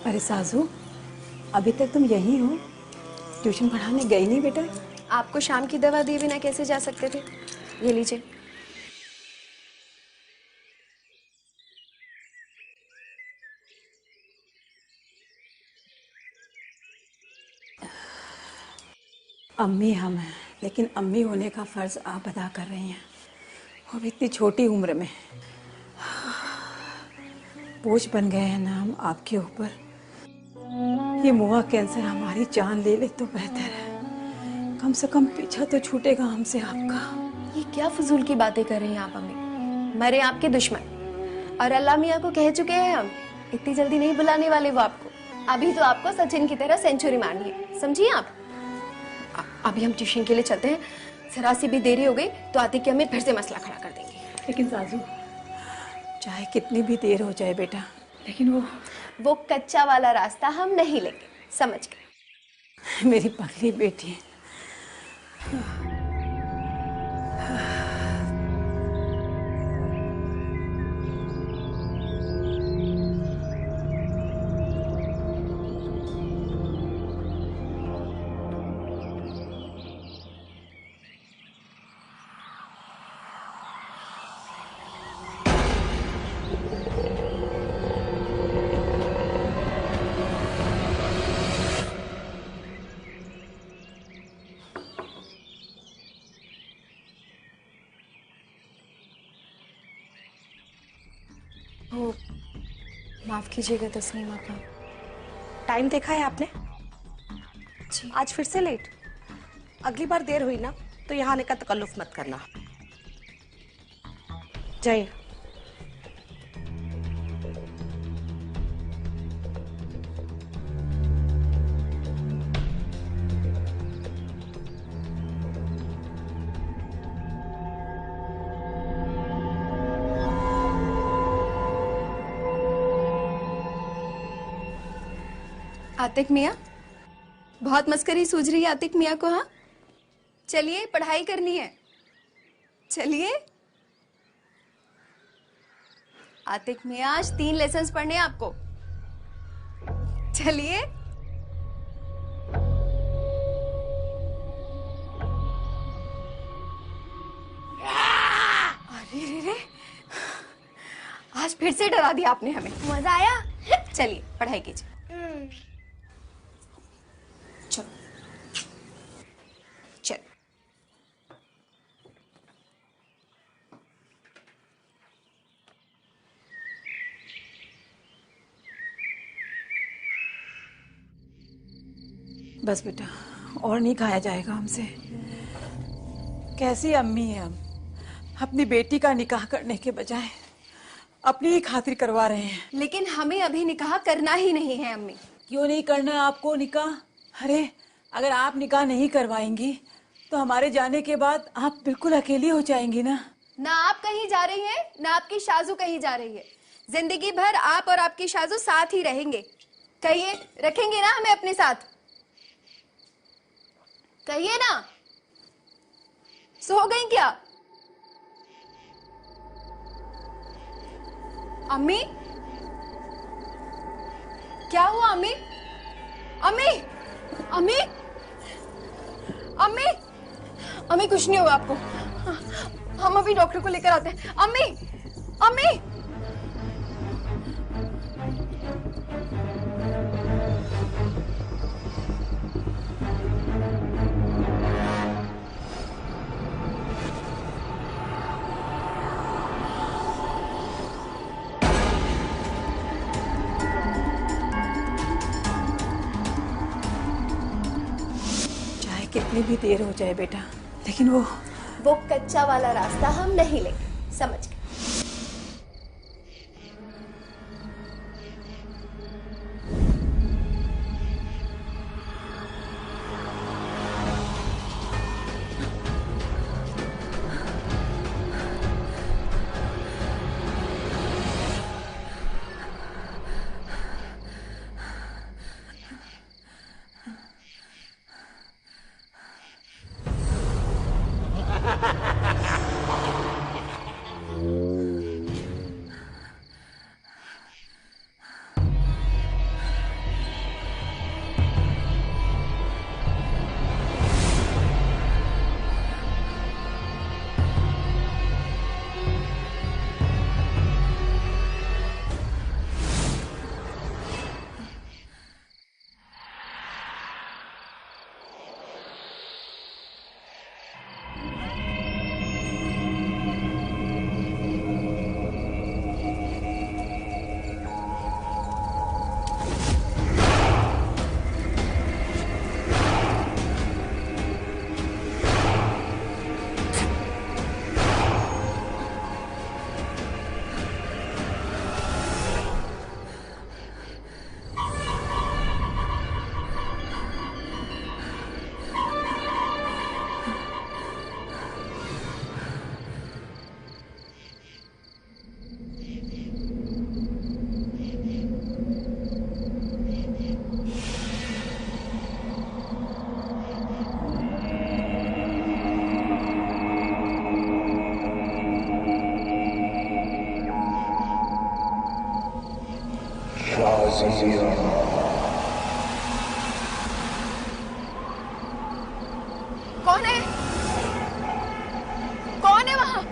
अरे साजू, अभी तक तुम यहीं हो? ट्यूशन पढ़ाने गई नहीं बेटा? आपको शाम की दवा दिए बिना कैसे जा सकते थे? ये लीजिए। अम्मी हम हैं, लेकिन अम्मी होने का फर्ज आप अदा कर रही हैं, वो भी इतनी छोटी उम्र में। बोझ बन गए हैं ना हम आपके ऊपर। ये मुआ कैंसर हमारी जान ले ले तो बेहतर है। कम से कम पीछा तो छूटेगा हमसे आपका। ये क्या फजूल की बातें कर रही हैं आप अम्मी? मरे आपके दुश्मन और अल्लाह मियाँ को कह चुके हैं हम, इतनी जल्दी नहीं बुलाने वाले वो आपको। अभी तो आपको सचिन की तरह सेंचुरी मारनी है, समझिए आप। अभी हम ट्यूशन के लिए चलते हैं, जरा सी भी देरी हो गई तो आतिक की अम्मी फिर से मसला खड़ा कर देंगे। लेकिन साजू, चाहे कितनी भी देर हो जाए बेटा, लेकिन वो कच्चा वाला रास्ता हम नहीं लेंगे, समझ गए? मेरी पगली बेटी। माफ कीजिएगा तस्नीम आपा। टाइम देखा है आपने? जी। आज फिर से लेट। अगली बार देर हुई ना तो यहाँ आने का तकल्लुफ मत करना। जाइए। आतिक मियाँ, बहुत मस्करी सूझ रही है आतिक मियाँ को। हाँ चलिए, पढ़ाई करनी है, चलिए। आतिक मियाँ, आज 3 लेसन्स पढ़ने हैं आपको, चलिए। अरे रे, आज फिर से डरा दिया आपने हमें। मजा आया? चलिए पढ़ाई कीजिए। चलो चल। बस बेटा, और नहीं खाया जाएगा हमसे। कैसी अम्मी है हम, अपनी बेटी का निकाह करने के बजाय अपनी ही खातिर करवा रहे हैं। लेकिन हमें अभी निकाह करना ही नहीं है अम्मी। क्यों नहीं करना है आपको निकाह? अरे अगर आप निकाह नहीं करवाएंगी तो हमारे जाने के बाद आप बिल्कुल अकेली हो जाएंगी ना। ना आप कहीं जा रही हैं, ना आपकी शाजू कहीं जा रही है। जिंदगी भर आप और आपकी शाजू साथ ही रहेंगे। कहिए, रखेंगे ना हमें अपने साथ? कहिए ना। सो गई क्या अम्मी? क्या हुआ अम्मी? अम्मी, अम्मी, अम्मी, अम्मी कुछ नहीं होगा आपको। हम अभी डॉक्टर को लेकर आते हैं। अम्मी, अम्मी। चाहे कितनी भी देर हो जाए बेटा, लेकिन वो कच्चा वाला रास्ता हम नहीं लेंगे, समझ गए? कौन है? कौन है वहां?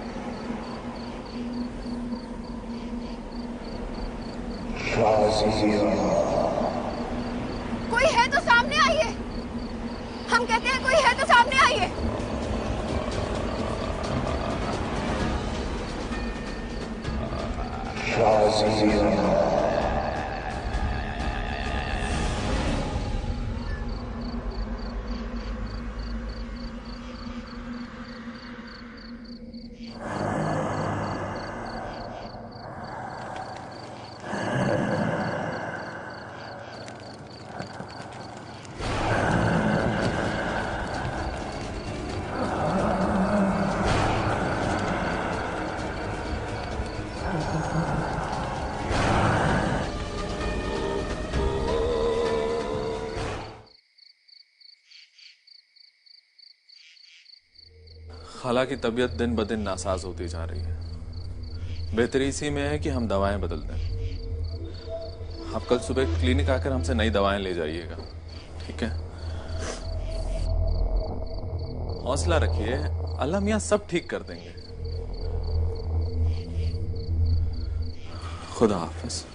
कोई है तो सामने आइए। हम कहते हैं कोई है तो सामने आइए। खाला की तबीयत दिन ब दिन नासाज होती जा रही है। बेहतरी इसी में है कि हम दवाएं बदल दें। आप कल सुबह क्लिनिक आकर हमसे नई दवाएं ले जाइएगा, ठीक है? हौसला रखिए, अल्लाह मियां सब ठीक कर देंगे। खुदा हाफिज।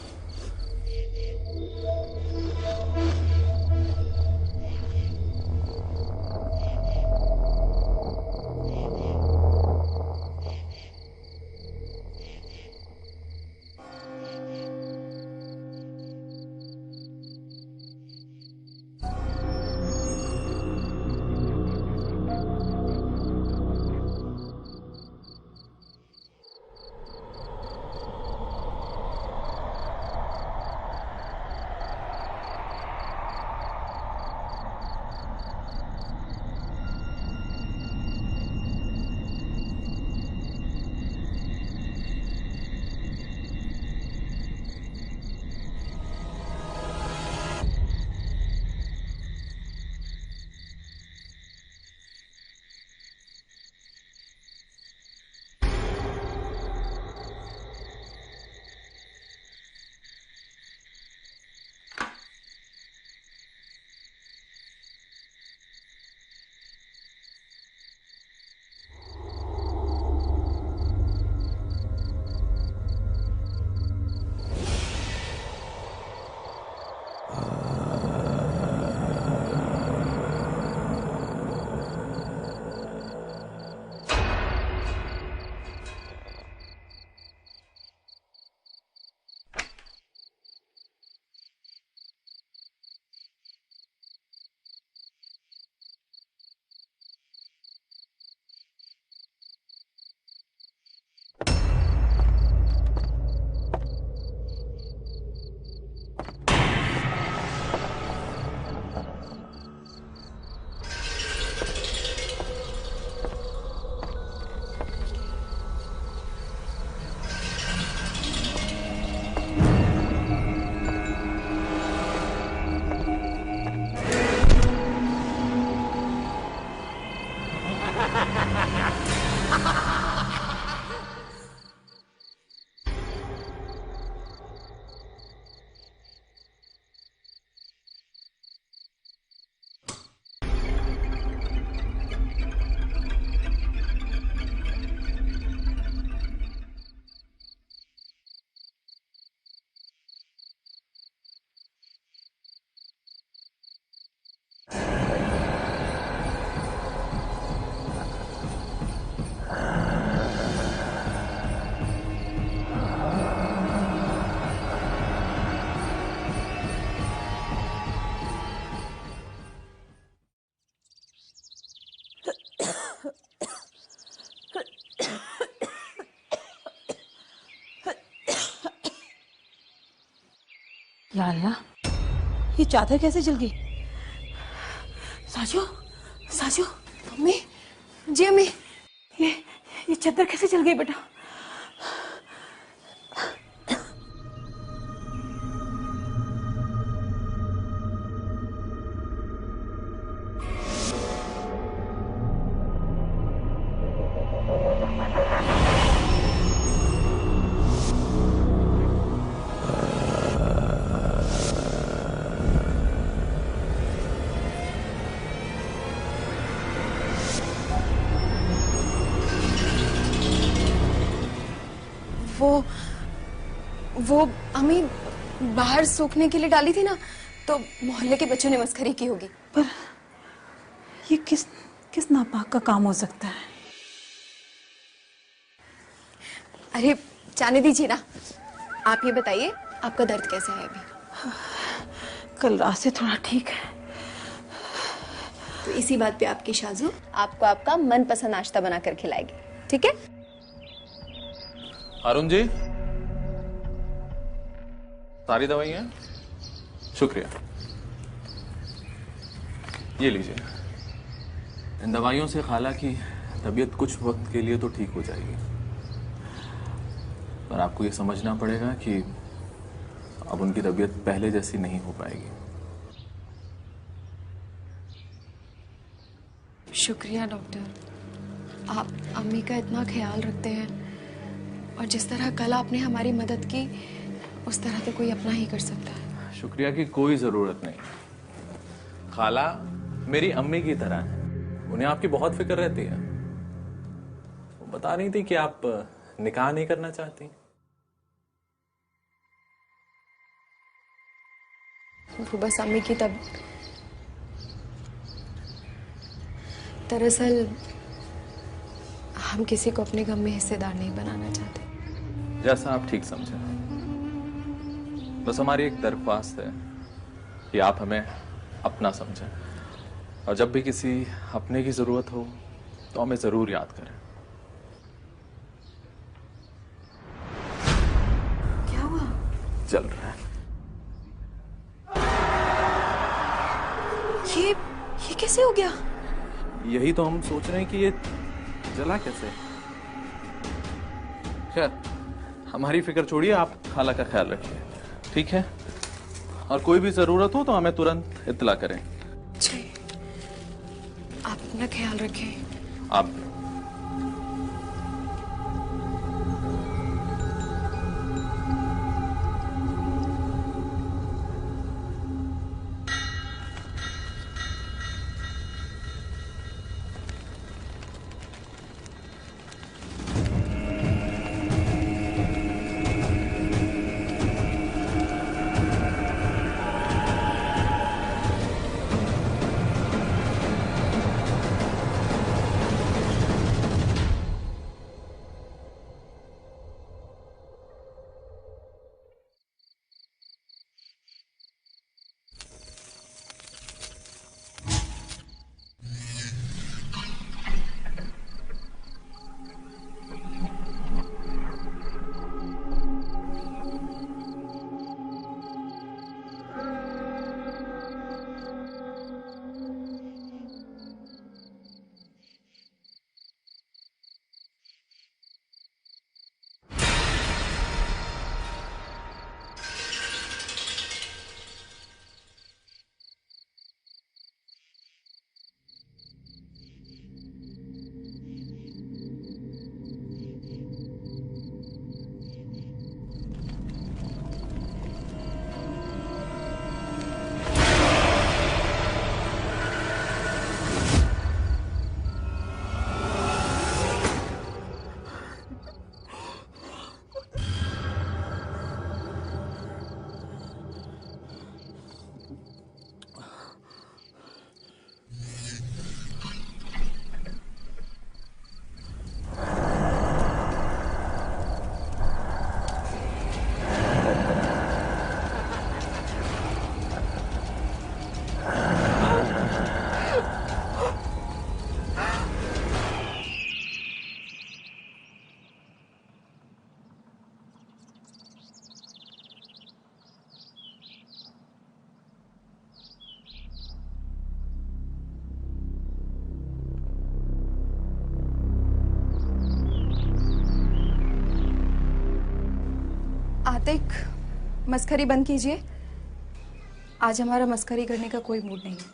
लाला, ये चादर कैसे जल गई? साजो, साजो, अम्मी, जी अम्मी। ये चादर कैसे जल गई बेटा? वो अम्मी बाहर सूखने के लिए डाली थी ना, तो मोहल्ले के बच्चों ने मस्खरी की होगी। पर ये किस नापाक का काम हो सकता है? अरे जाने दीजिए ना। आप ये बताइए, आपका दर्द कैसा है अभी? कल रात से थोड़ा ठीक है। तो इसी बात पे आपकी शाजू आपको आपका मनपसंद नाश्ता बनाकर खिलाएगी, ठीक है? अरुण जी, सारी दवाइयां? शुक्रिया, ये लीजिए। इन दवाइयों से खाला की तबीयत कुछ वक्त के लिए तो ठीक हो जाएगी, पर आपको ये समझना पड़ेगा कि अब उनकी तबीयत पहले जैसी नहीं हो पाएगी। शुक्रिया डॉक्टर, आप अम्मी का इतना ख्याल रखते हैं, और जिस तरह कल आपने हमारी मदद की उस तरह तो कोई अपना ही कर सकता है। शुक्रिया की कोई जरूरत नहीं। खाला मेरी अम्मी की तरह है, उन्हें आपकी बहुत फिक्र रहती है। वो बता रही थी कि आप निकाह नहीं करना चाहती। वो बस अम्मी की तब दरअसल हम किसी को अपने गम में हिस्सेदार नहीं बनाना चाहते। जैसा आप ठीक समझे। बस हमारी एक दरख्वास्त है कि आप हमें अपना समझें, और जब भी किसी अपने की जरूरत हो तो हमें जरूर याद करें। क्या हुआ? चल रहा है। ये कैसे हो गया? यही तो हम सोच रहे हैं कि ये जला कैसे। खैर, हमारी फिक्र छोड़िए, आप खाला का ख्याल रखिए, ठीक है? और कोई भी जरूरत हो तो हमें तुरंत इत्तला करें। जी, आप अपना ख्याल रखें। आप आतिक, मस्खरी बंद कीजिए। आज हमारा मस्खरी करने का कोई मूड नहीं है।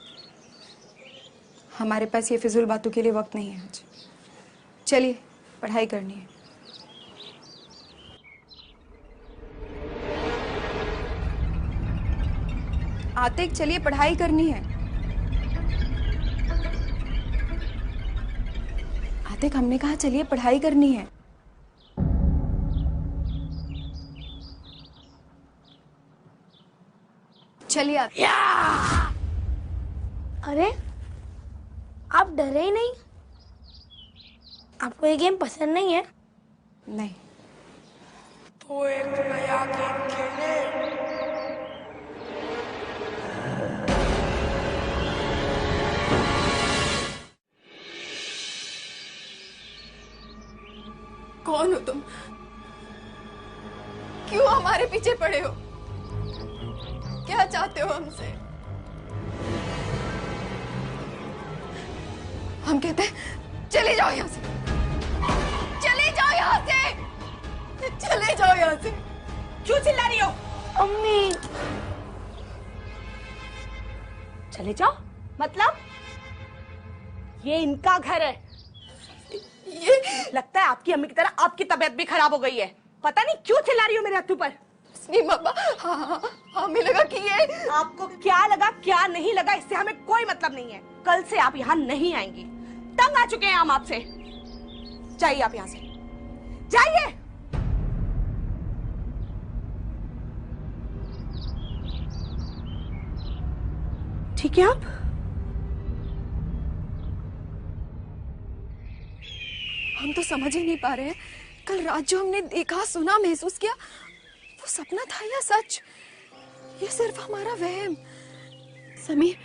हमारे पास ये फिजूल बातों के लिए वक्त नहीं है आज। चलिए, पढ़ाई करनी है। आतिक, चलिए, पढ़ाई करनी है। आतिक, हमने कहा चलिए पढ़ाई करनी है। चलिए आतिक। अरे आप डरे ही नहीं? आपको ये गेम पसंद नहीं है? नहीं। तो एक नया गेम खेले। कौन हो तुम? क्यों हमारे पीछे पड़े हो? क्या चाहते हो हमसे? हम कहते हैं चले जाओ यहाँ से, चले जाओ यहाँ से, चले जाओ यहाँ से। क्यों चिल्ला रही हो? अम्मी, चले जाओ मतलब? ये इनका घर है। ये लगता है आपकी अम्मी की तरह आपकी तबीयत भी खराब हो गई है। पता नहीं क्यों चिल्ला रही हो मेरे हत्थों पर। नहीं मम्मा, हाँ, हमें लगा कि ये आपको क्या लगा क्या नहीं लगा इससे हमें कोई मतलब नहीं है। कल से आप यहाँ नहीं आएंगी। तंग आ चुके हैं हम आपसे। जाइए आप यहाँ से, जाइए। ठीक है आप? हम तो समझ ही नहीं पा रहे हैं, कल रात जो हमने देखा, सुना, महसूस किया, वो सपना था या सच? ये सिर्फ हमारा वहम। समीर,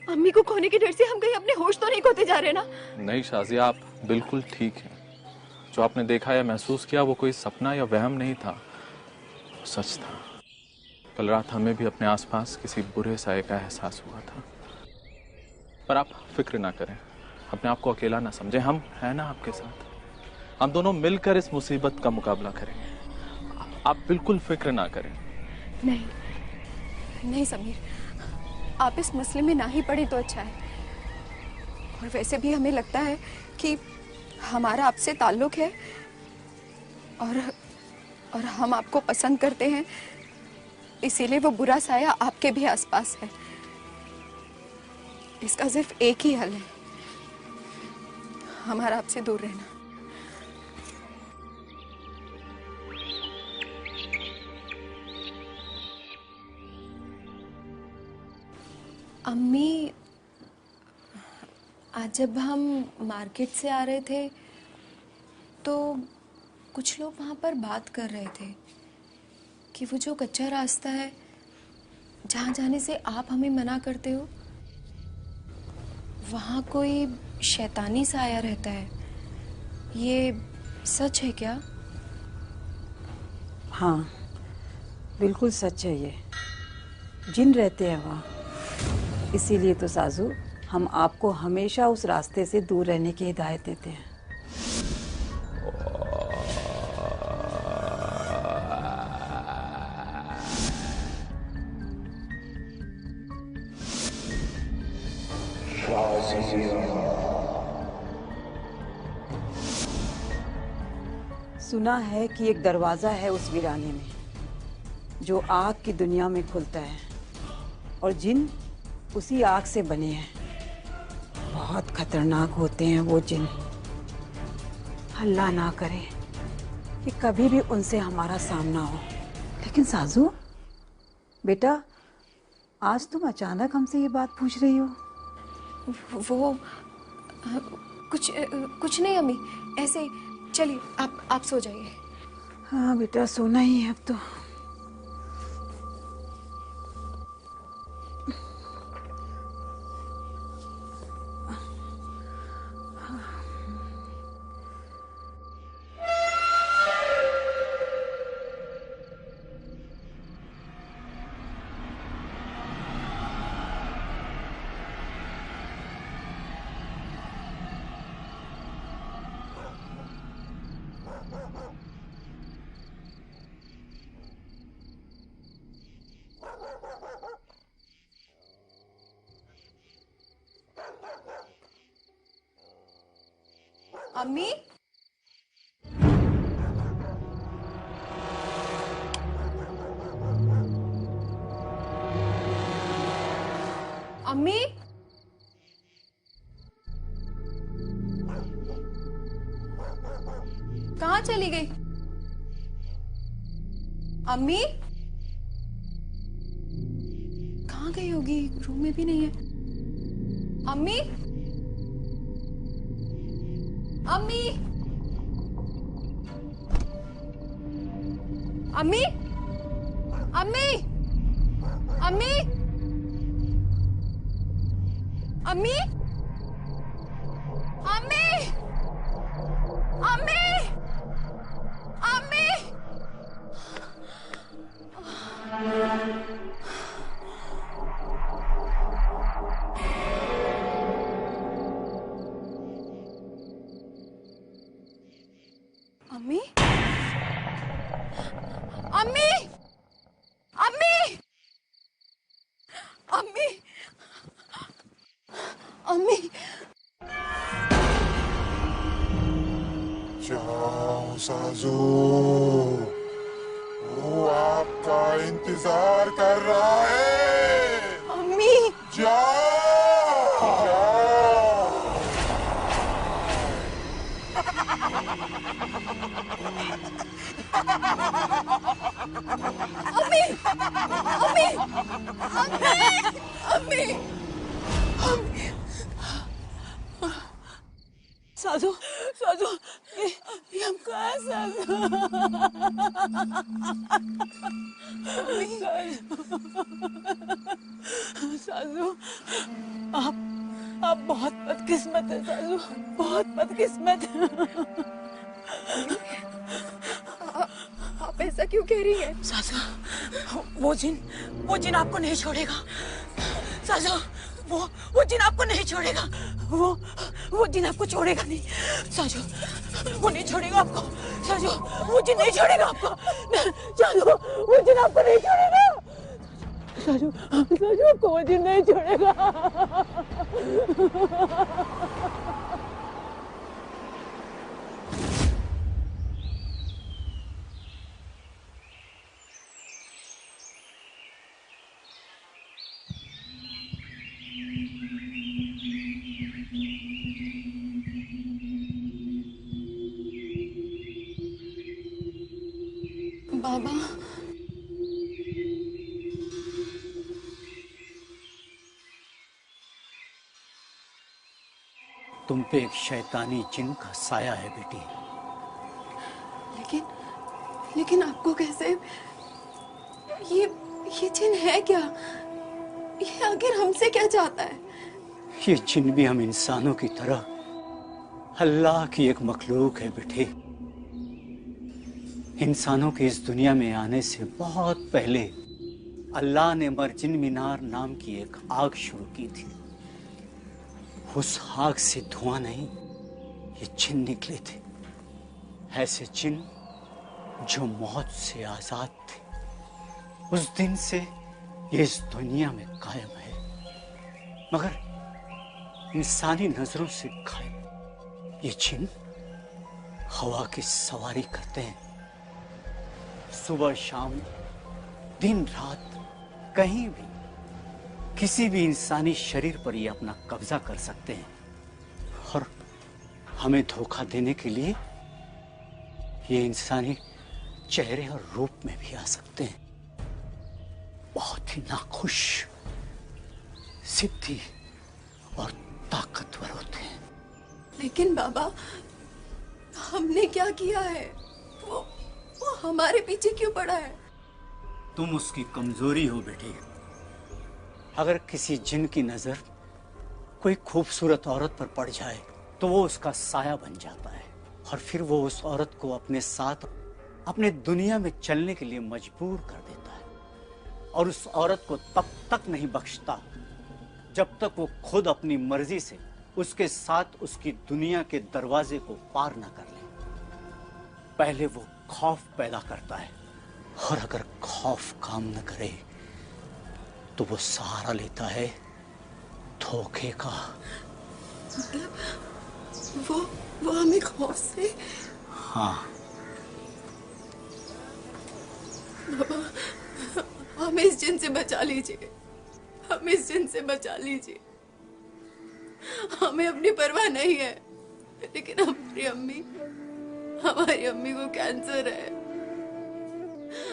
अम्मी को खोने के डर से हम कहीं अपने होश तो नहीं खोते जा रहे ना? नहीं शाजिया, आप बिल्कुल ठीक हैं। जो आपने देखा या महसूस किया वो कोई सपना या वहम नहीं था, वो सच था। कल रात हमें भी अपने आसपास किसी बुरे साये का एहसास हुआ था। पर आप फिक्र ना करें, अपने आप को अकेला ना समझें। हम हैं ना आपके साथ। हम दोनों मिलकर इस मुसीबत का मुकाबला करेंगे। आप बिल्कुल फिक्र ना करें। नहीं, नहीं समीर, आप इस मसले में ना ही पड़े तो अच्छा है। और वैसे भी हमें लगता है कि हमारा आपसे ताल्लुक है और हम आपको पसंद करते हैं, इसीलिए वो बुरा साया आपके भी आसपास है। इसका सिर्फ एक ही हल है, हमारा आपसे दूर रहना। अम्मी, आज जब हम मार्केट से आ रहे थे तो कुछ लोग वहाँ पर बात कर रहे थे कि वो जो कच्चा रास्ता है जहाँ जाने से आप हमें मना करते हो, वहाँ कोई शैतानी सा आया रहता है। ये सच है क्या? हाँ, बिल्कुल सच है। ये जिन रहते हैं वहाँ। इसीलिए तो साजू, हम आपको हमेशा उस रास्ते से दूर रहने की हिदायत देते हैं। सुना है कि एक दरवाजा है उस वीराने में जो आग की दुनिया में खुलता है, और जिन उसी आग से बने हैं। बहुत खतरनाक होते हैं वो जिन। अल्लाह ना करे कि कभी भी उनसे हमारा सामना हो। लेकिन साजू बेटा, आज तुम अचानक हमसे ये बात पूछ रही हो? वो कुछ नहीं अम्मी, ऐसे ही। चलिए आप सो जाइए। हाँ बेटा, सोना ही है अब तो। अम्मी, अम्मी, कहाँ चली गई? अम्मी कहाँ गई होगी? रूम में भी नहीं है। अम्मी, अम्मी, अम्मी, अम्मी, अम्मी, अम्मी, अम्मी, अम्मी, अम्मी। अम्मी, अम्मी, अम्मी, अम्मी, अम्मी। जाओ साजू, वो आपका इंतजार कर रहा है। अम्मी, जाओ जाओ। अम्मी, अम्मी, अम्मी, अम्मी। साजू, साजू, ये हम कहाँ हैं साजू? साजू, आप बहुत बदकिस्मत है साजू, बहुत बदकिस्मत। आप ऐसा क्यों कह रही हैं? साजू, वो जिन आपको नहीं छोड़ेगा। साजू, वो जिन आपको नहीं छोड़ेगा। वो जिन आपको छोड़ेगा नहीं। साजू, वो नहीं छोड़ेगा आपको। साजू, वो जिन नहीं छोड़ेगा आपको। साजू, वो जिन आपको नहीं छोड़ेगा। साजू, साजू, आपको वो जिन नहीं छोड़ेगा। बाबा, तुम पे एक शैतानी जिन का साया है बेटी। लेकिन आपको कैसे? ये जिन है क्या? ये आखिर हमसे क्या चाहता है? ये जिन भी हम इंसानों की तरह अल्लाह की एक मखलूक है बेटे। इंसानों के इस दुनिया में आने से बहुत पहले अल्लाह ने मर्जिन मीनार नाम की एक आग शुरू की थी। उस आग से धुआं नहीं, ये जिन निकले थे। ऐसे जिन जो मौत से आजाद थे। उस दिन से ये इस दुनिया में कायम है, मगर इंसानी नजरों से गायब। ये जिन हवा की सवारी करते हैं। सुबह शाम, दिन रात, कहीं भी किसी भी इंसानी शरीर पर ये अपना कब्जा कर सकते हैं और हमें धोखा देने के लिए ये इंसानी चेहरे और रूप में भी आ सकते हैं। बहुत ही नाखुश, सिद्धि और ताकतवर होते हैं। लेकिन बाबा, हमने क्या किया है? वो हमारे पीछे क्यों पड़ा है? तुम उसकी कमजोरी हो बेटी। अगर किसी जिन की नजर कोई खूबसूरत औरत पर पड़ जाए तो वो उसका साया बन जाता है और फिर वो उस औरत को अपने साथ अपने दुनिया में चलने के लिए मजबूर कर देता है और उस औरत को तब तक नहीं बख्शता जब तक वो खुद अपनी मर्जी से उसके साथ उसकी दुनिया के दरवाजे को पार ना कर ले। पहले वो खौफ पैदा करता है और अगर खौफ काम न करे तो वो सहारा लेता है धोखे का। मतलब वो हमें खौफ से। हाँ बाबा, हमें इस जिन से बचा लीजिए, हमें इस जिन से बचा लीजिए। हमें अपनी परवाह नहीं है, लेकिन हमारी अम्मी को कैंसर है।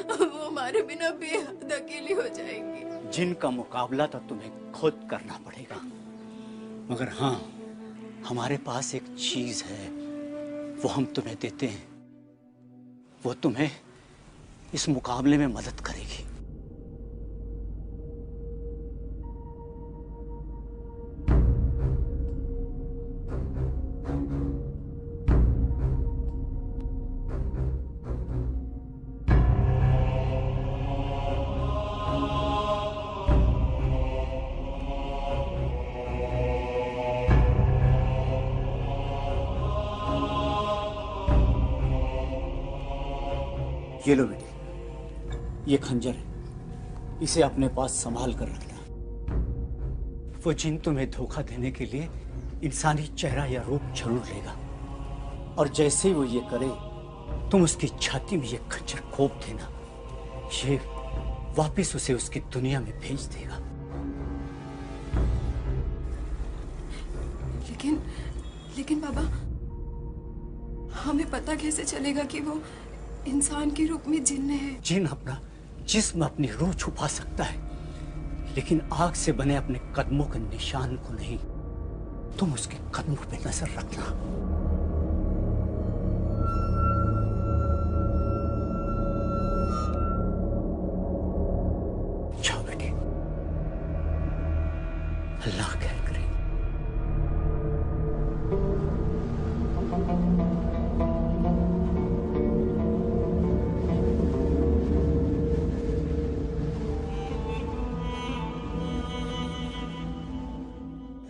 वो हमारे बिना बेहद अकेली हो जाएंगी। जिनका मुकाबला तो तुम्हें खुद करना पड़ेगा, मगर हाँ, हमारे पास एक चीज है, वो हम तुम्हें देते हैं। वो तुम्हें इस मुकाबले में मदद करेगी। ये लो बेटी, ये खंजर है, इसे अपने पास संभाल कर रखना। वो जिन तुम्हें धोखा देने के लिए इंसानी चेहरा या रूप जरूर लेगा, और जैसे ही वो ये करे, तुम उसकी छाती में ये खंजर घोंप देना। ये वापस उसे उसकी दुनिया में भेज देगा। लेकिन बाबा, हमें पता कैसे चलेगा कि वो इंसान के रूप में जिन्न है? जिन अपना जिस्म अपनी रूह छुपा सकता है, लेकिन आग से बने अपने कदमों के निशान को नहीं। तुम उसके कदमों पे नजर रखना। जाओ बेटी, अल्लाह खैर करे।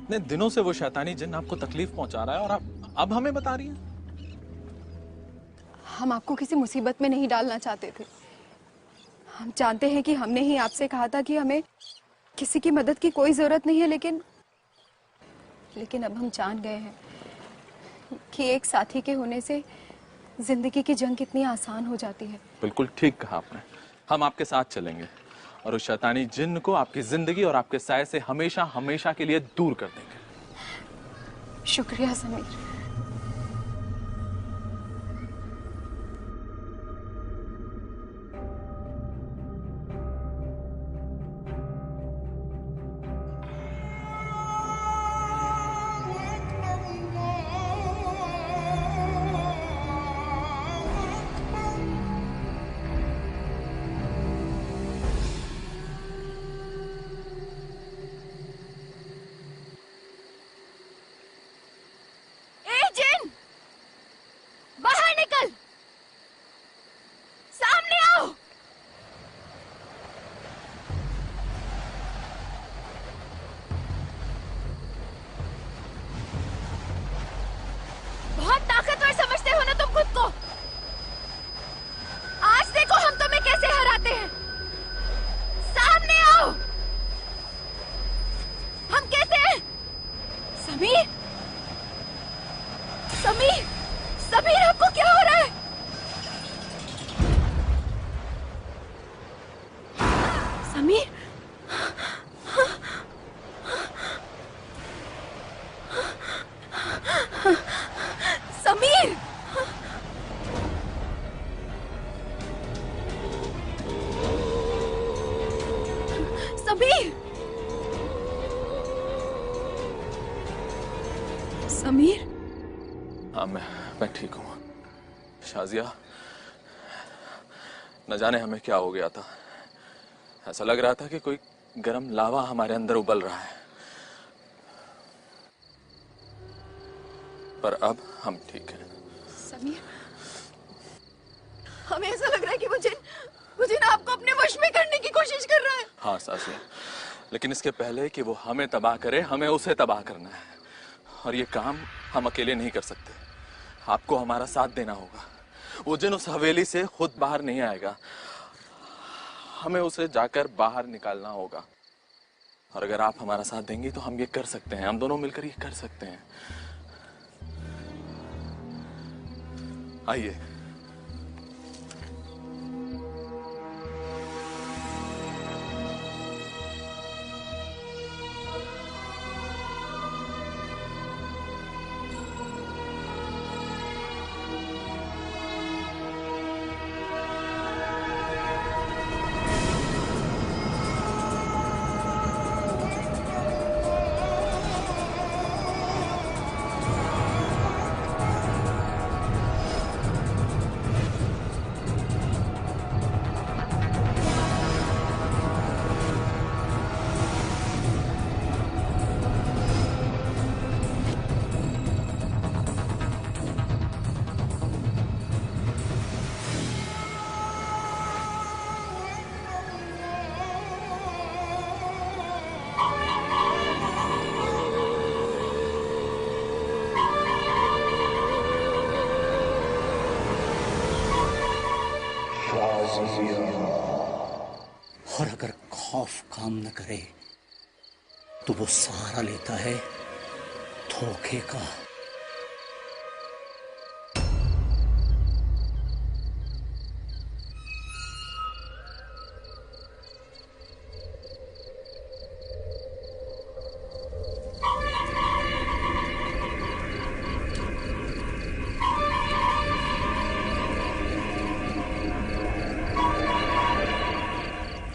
इतने दिनों से वो शैतानी जिन आपको तकलीफ पहुंचा रहा है और आप अब हमें बता रही हैं? हम आपको किसी मुसीबत में नहीं डालना चाहते थे। हम जानते हैं कि हमने ही आपसे कहा था कि हमें किसी की मदद की कोई जरूरत नहीं है, लेकिन अब हम जान गए हैं कि एक साथी के होने से जिंदगी की जंग कितनी आसान हो जाती है। बिल्कुल ठीक कहा आपने। हम आपके साथ चलेंगे और उस शैतानी जिन्न को आपकी जिंदगी और आपके साय से हमेशा हमेशा के लिए दूर कर देंगे। शुक्रिया समीर। समीर आपको क्या हो रहा है? समीर, समीर, समीर, समीर। हाँ, मैं ठीक हूँ। शाजिया, न जाने हमें क्या हो गया था। ऐसा लग रहा था कि कोई गर्म लावा हमारे अंदर उबल रहा है, पर अब हम ठीक हैं। समीर, हमें ऐसा लग रहा है कि वो जिन आपको अपने वश में करने की कोशिश कर रहा है। हाँ सासिया, लेकिन इसके पहले कि वो हमें तबाह करे, हमें उसे तबाह करना है, और ये काम हम अकेले नहीं कर सकते। आपको हमारा साथ देना होगा। वो जिन उस हवेली से खुद बाहर नहीं आएगा, हमें उसे जाकर बाहर निकालना होगा। और अगर आप हमारा साथ देंगी तो हम ये कर सकते हैं। हम दोनों मिलकर ये कर सकते हैं। आइए। और अगर खौफ काम न करे तो वो सहारा लेता है धोखे का।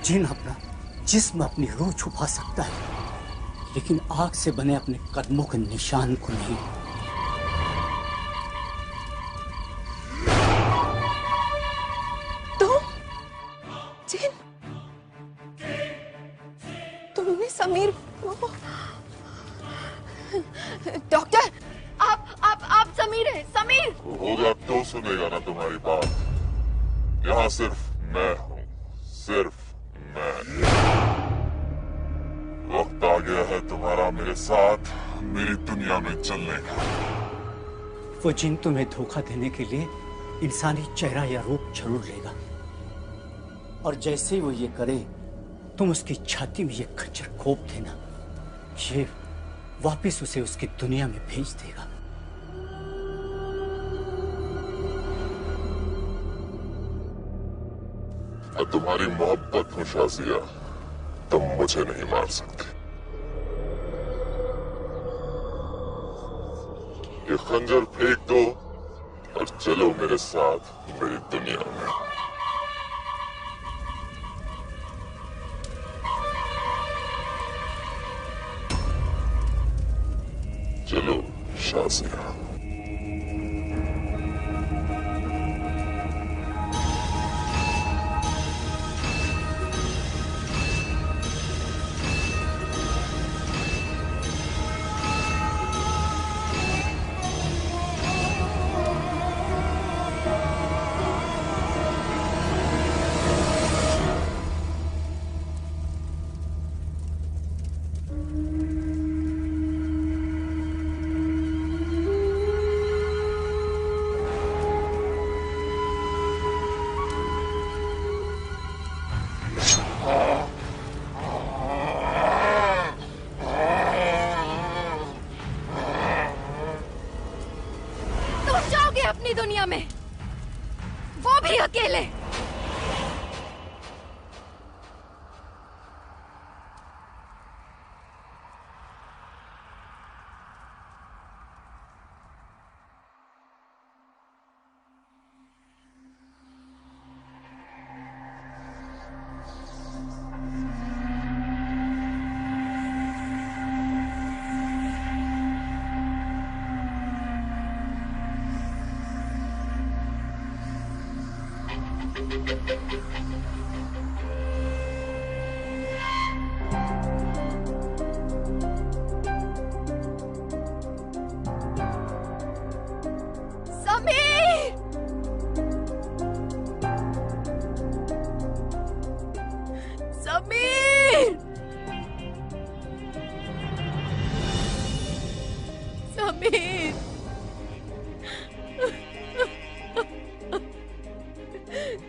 जिन अपना जिस्म अपनी रूह छुपा सकता है, लेकिन आग से बने अपने कदमों के निशान को नहीं। तो जिन, तुमने समीर को... डॉक्टर, आप समीर हैं, समीर। होगा तो सुनेगा ना तुम्हारी बात। यहाँ सिर्फ मैं हूँ, सिर्फ मैं। वक्त आ गया है तुम्हारा मेरे साथ मेरी दुनिया में चलने का। वो जिन तुम्हें धोखा देने के लिए इंसानी चेहरा या रूप जरूर लेगा, और जैसे ही वो ये करे तुम उसकी छाती में ये खंजर घोंप देना। ये वापस उसे उसकी दुनिया में भेज देगा। और तुम्हारी मोहब्बत में शाजिया, तुम मुझे नहीं मार सकते। ये खंजर फेंक दो और चलो मेरे साथ मेरी दुनिया में। चलो शाजिया। अपनी दुनिया में, वो भी अकेले।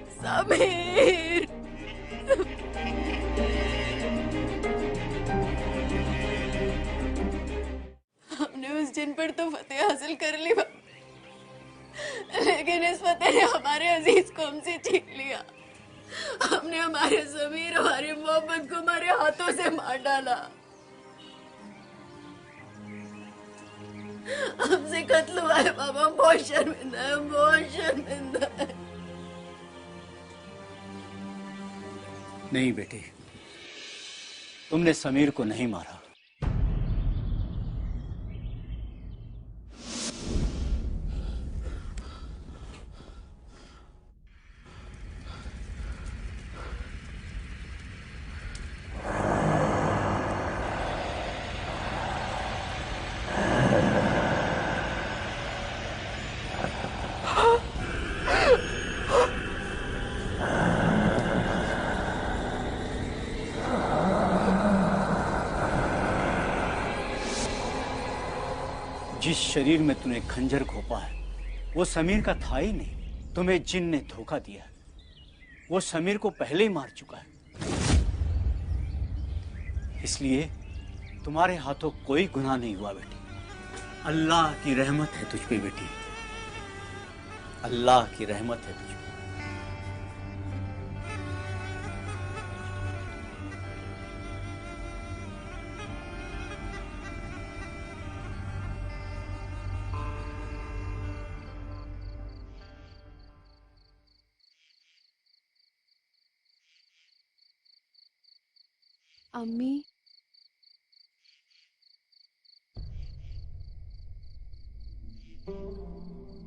समीर, हमने उस जिन पर तो फतेह हासिल कर ली, लेकिन इस हमसे छीन लिया। हमने हमारे समीर, हमारी मोहब्बत को हमारे हाथों से मार डाला। हमसे कत्ल हुआ है बाबा, हम बहुत शर्मिंदा है, हम बहुत शर्मिंदा है। नहीं बेटे, तुमने समीर को नहीं मारा। जिस शरीर में तूने खंजर घोंपा है वो समीर का था ही नहीं। तुम्हें जिन ने धोखा दिया, वो समीर को पहले ही मार चुका है। इसलिए तुम्हारे हाथों कोई गुनाह नहीं हुआ बेटी। अल्लाह की रहमत है तुझ पे बेटी, अल्लाह की रहमत है तुझ पे। अम्मी,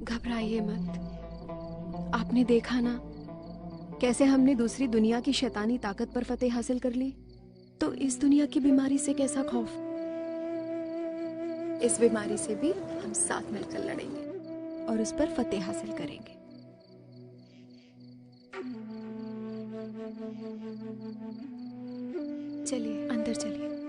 घबराइए मत। आपने देखा ना कैसे हमने दूसरी दुनिया की शैतानी ताकत पर फतेह हासिल कर ली, तो इस दुनिया की बीमारी से कैसा खौफ। इस बीमारी से भी हम साथ मिलकर लड़ेंगे और उस पर फतेह हासिल करेंगे। चलिए अंदर चलिए।